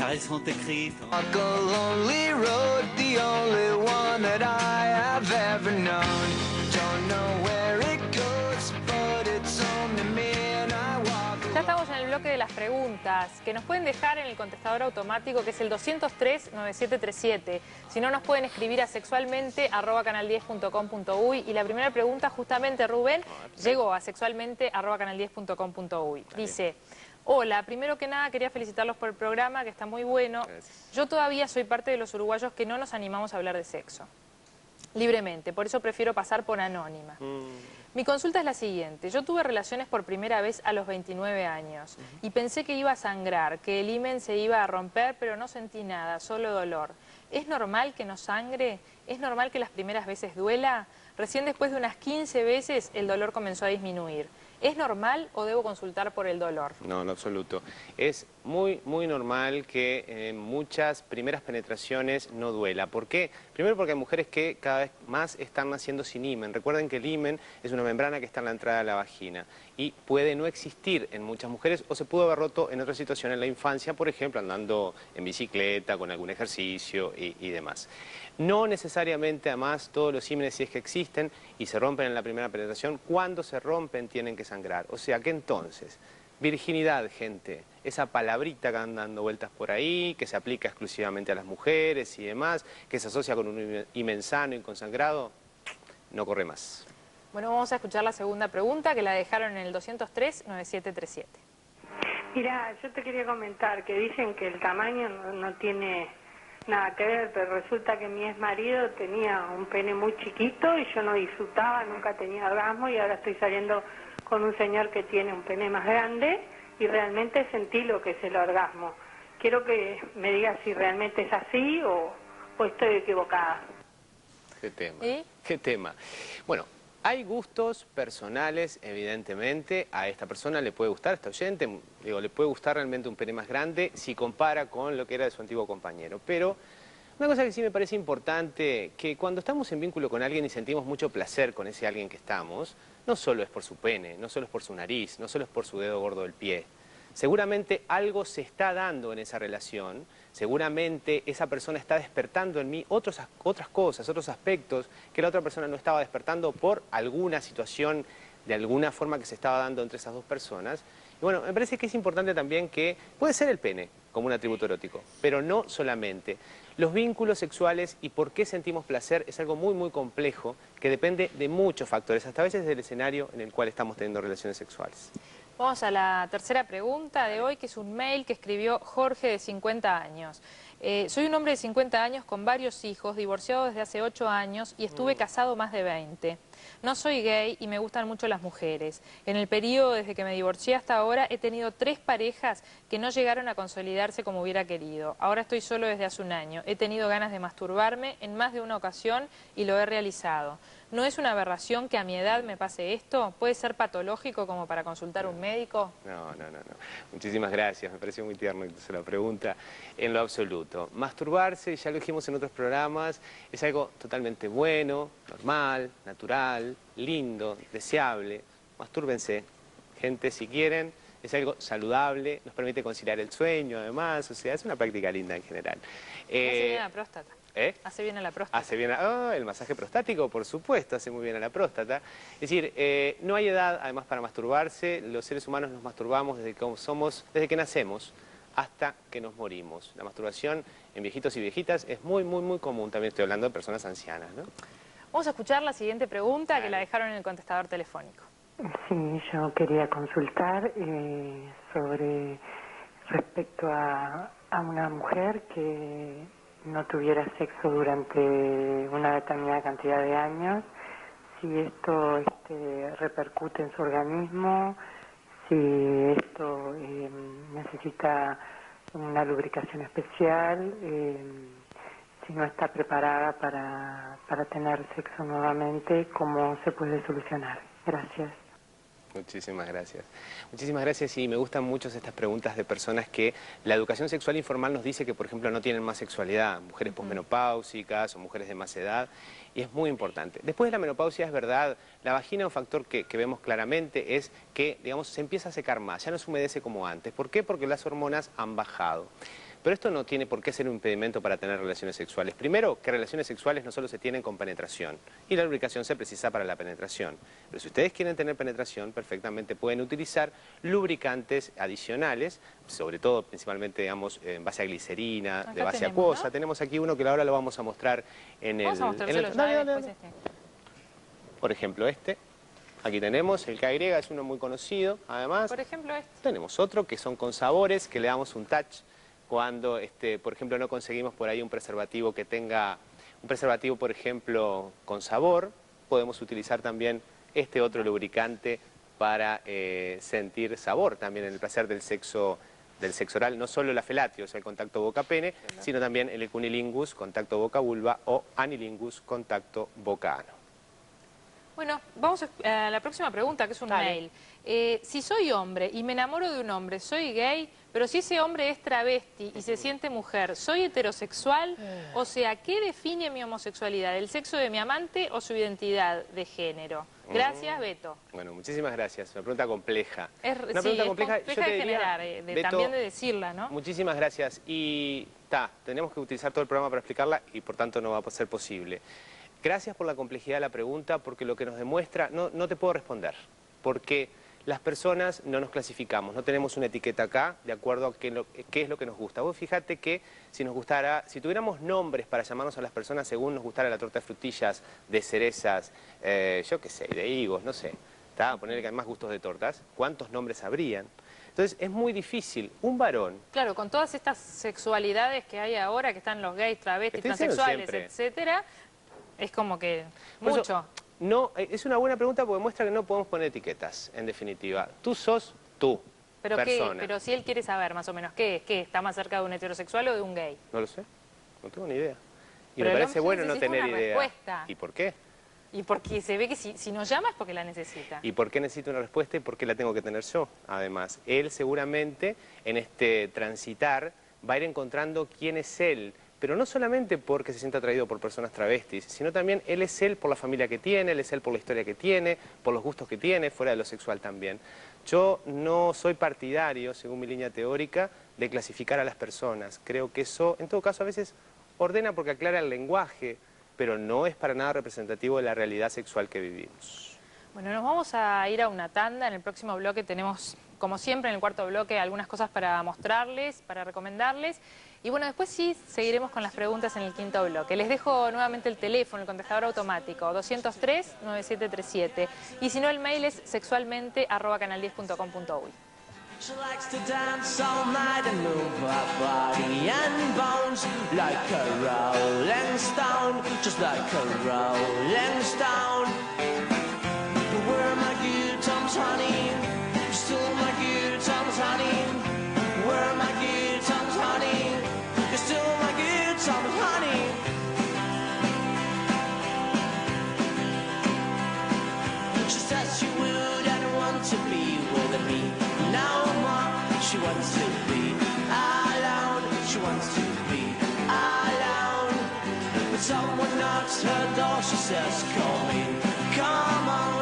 car elles sont écrites. Walk a lonely road, the only one that I have ever known. Don't know where it goes, but it's only me and I walk alone. Ya estamos en el bloque de las preguntas, que nos pueden dejar en el contestador automático, que es el 203-9737. Si no, nos pueden escribir a sexualmente@canal10.com.uy. Y la primera pregunta, justamente, Rubén, llegó a sexualmente@canal10.com.uy. Dice: hola, primero que nada quería felicitarlos por el programa, que está muy bueno. Gracias. Yo todavía soy parte de los uruguayos que no nos animamos a hablar de sexo libremente, por eso prefiero pasar por anónima. Mi consulta es la siguiente: yo tuve relaciones por primera vez a los 29 años y pensé que iba a sangrar, que el himen se iba a romper, pero no sentí nada, solo dolor. ¿Es normal que no sangre? ¿Es normal que las primeras veces duela? Recién después de unas 15 veces el dolor comenzó a disminuir. ¿Es normal o debo consultar por el dolor? No, en absoluto. Es muy normal que en muchas primeras penetraciones no duela. ¿Por qué? Primero porque hay mujeres que cada vez más están naciendo sin himen. Recuerden que el himen es una membrana que está en la entrada de la vagina y puede no existir en muchas mujeres o se pudo haber roto en otra situación en la infancia, por ejemplo, andando en bicicleta, con algún ejercicio y demás. No necesariamente, además, todos los hímenes, si es que existen y se rompen en la primera penetración, cuando se rompen tienen que sangrar. O sea que entonces, virginidad, gente, esa palabrita que anda dando vueltas por ahí, que se aplica exclusivamente a las mujeres y demás, que se asocia con un himen sano y consangrado, no corre más. Bueno, vamos a escuchar la segunda pregunta, que la dejaron en el 203-9737. Mira, yo te quería comentar que dicen que el tamaño no tiene nada que ver, pero resulta que mi exmarido tenía un pene muy chiquito y yo no disfrutaba, nunca tenía orgasmo, y ahora estoy saliendo con un señor que tiene un pene más grande y realmente sentí lo que es el orgasmo. Quiero que me digas si realmente es así o estoy equivocada. ¿Qué tema? ¿Y? ¿Qué tema? Bueno, hay gustos personales, evidentemente. A esta persona le puede gustar, a esta oyente, digo, le puede gustar realmente un pene más grande si compara con lo que era de su antiguo compañero. Pero una cosa que sí me parece importante, que cuando estamos en vínculo con alguien y sentimos mucho placer con ese alguien que estamos, no solo es por su pene, no solo es por su nariz, no solo es por su dedo gordo del pie. Seguramente algo se está dando en esa relación, seguramente esa persona está despertando en mí otras cosas, otros aspectos que la otra persona no estaba despertando por alguna situación, de alguna forma que se estaba dando entre esas dos personas. Y bueno, me parece que es importante también que puede ser el pene como un atributo erótico, pero no solamente. Los vínculos sexuales y por qué sentimos placer es algo muy complejo que depende de muchos factores, hasta a veces del escenario en el cual estamos teniendo relaciones sexuales. Vamos a la tercera pregunta de hoy, que es un mail que escribió Jorge, de 50 años. Soy un hombre de 50 años con varios hijos, divorciado desde hace 8 años y estuve casado más de 20. No soy gay y me gustan mucho las mujeres. En el periodo desde que me divorcié hasta ahora he tenido 3 parejas que no llegaron a consolidarse como hubiera querido. Ahora estoy solo desde hace un año. He tenido ganas de masturbarme en más de una ocasión y lo he realizado. ¿No es una aberración que a mi edad me pase esto? ¿Puede ser patológico como para consultar a un médico? No. Muchísimas gracias, me pareció muy tierno incluso la pregunta. En lo absoluto. Masturbarse, ya lo dijimos en otros programas, es algo totalmente bueno, normal, natural, lindo, deseable. Mastúrbense, gente, si quieren. Es algo saludable, nos permite conciliar el sueño además, o sea, es una práctica linda en general. Hace bien a la próstata. Hace bien a la próstata. Hace bien el masaje prostático, por supuesto, hace muy bien a la próstata. Es decir, no hay edad, además, para masturbarse. Los seres humanos nos masturbamos desde que nacemos hasta que nos morimos. La masturbación en viejitos y viejitas es muy común. También estoy hablando de personas ancianas, ¿no? Vamos a escuchar la siguiente pregunta, que la dejaron en el contestador telefónico. Sí, yo quería consultar sobre respecto a una mujer que no tuviera sexo durante una determinada cantidad de años, si esto repercute en su organismo, si esto necesita una lubricación especial, si no está preparada para tener sexo nuevamente, ¿cómo se puede solucionar? Gracias. Muchísimas gracias. Muchísimas gracias, y me gustan mucho estas preguntas de personas que la educación sexual informal nos dice que, por ejemplo, no tienen más sexualidad, mujeres posmenopáusicas o mujeres de más edad, y es muy importante. Después de la menopausia, es verdad, la vagina, un factor que vemos claramente es que, digamos, se empieza a secar más, ya no se humedece como antes. ¿Por qué? Porque las hormonas han bajado. Pero esto no tiene por qué ser un impedimento para tener relaciones sexuales. Primero, que relaciones sexuales no solo se tienen con penetración, y la lubricación se precisa para la penetración. Pero si ustedes quieren tener penetración, perfectamente pueden utilizar lubricantes adicionales, sobre todo, principalmente, digamos, en base a glicerina, Acá de base tenemos, acuosa. ¿no? Tenemos aquí uno que ahora lo vamos a mostrar en Vamos a mostrárselo ya, Dale, después dale. Por ejemplo, este. Aquí tenemos el KY, es uno muy conocido, además. Por ejemplo, este. Tenemos otro que son con sabores, que le damos un touch cuando, por ejemplo, no conseguimos por ahí un preservativo que tenga, un preservativo, por ejemplo, con sabor. Podemos utilizar también este otro lubricante para sentir sabor también en el placer del sexo oral, no solo la felatio, o sea, el contacto boca-pene, sino también el cunilingus, contacto boca-vulva, o anilingus, contacto boca-ano. Bueno, vamos a la próxima pregunta, que es un mail. Si soy hombre y me enamoro de un hombre, ¿soy gay? Pero si ese hombre es travesti y se siente mujer, ¿soy heterosexual? O sea, ¿qué define mi homosexualidad? ¿El sexo de mi amante o su identidad de género? Gracias, Beto. Bueno, muchísimas gracias. Una pregunta compleja. Una pregunta compleja. Yo te diría, generar, Beto, también de decirla, ¿no? Muchísimas gracias. Y tenemos que utilizar todo el programa para explicarla y por tanto no va a ser posible. Gracias por la complejidad de la pregunta, porque lo que nos demuestra, no te puedo responder, porque las personas no nos clasificamos, no tenemos una etiqueta acá de acuerdo a qué es lo que nos gusta. Vos fíjate que si tuviéramos nombres para llamarnos a las personas según nos gustara la torta de frutillas, de cerezas, yo qué sé, de higos, no sé, ponerle que hay más gustos de tortas, ¿cuántos nombres habrían? Entonces es muy difícil, un varón... Claro, con todas estas sexualidades que hay ahora, que están los gays, travestis, transexuales, etcétera... Es como que mucho. No, es una buena pregunta porque muestra que no podemos poner etiquetas, en definitiva. Tú sos tú, persona. Pero si él quiere saber más o menos, ¿qué? ¿Está más cerca de un heterosexual o de un gay? No lo sé, no tengo ni idea. Y pero me parece bueno no tener una idea. Respuesta. ¿Y por qué? Y porque se ve que si nos llama es porque la necesita. ¿Y por qué necesito una respuesta y por qué la tengo que tener yo? Además, él seguramente en este transitar va a ir encontrando quién es él, pero no solamente porque se sienta atraído por personas travestis, sino también él es él por la familia que tiene, él es él por la historia que tiene, por los gustos que tiene, fuera de lo sexual también. Yo no soy partidario, según mi línea teórica, de clasificar a las personas. Creo que eso, en todo caso, a veces ordena porque aclara el lenguaje, pero no es para nada representativo de la realidad sexual que vivimos. Bueno, nos vamos a ir a una tanda. En el próximo bloque tenemos, como siempre, en el cuarto bloque, algunas cosas para mostrarles, para recomendarles. Y bueno, después sí seguiremos con las preguntas en el quinto bloque. Les dejo nuevamente el teléfono, el contestador automático, 203-9737. Y si no, el mail es sexualmente@canal10.com.uy. She likes to dance all night and move her body and bones like a rolling stone, just like a rolling stone. But where are my good times, honey? Still my good times, honey. Where are my good times, honey? You're still my good times, honey. She says she would and want to be with me no more. She wants to be alone. She wants to be alone. But someone knocks her door. She says, come in, come on.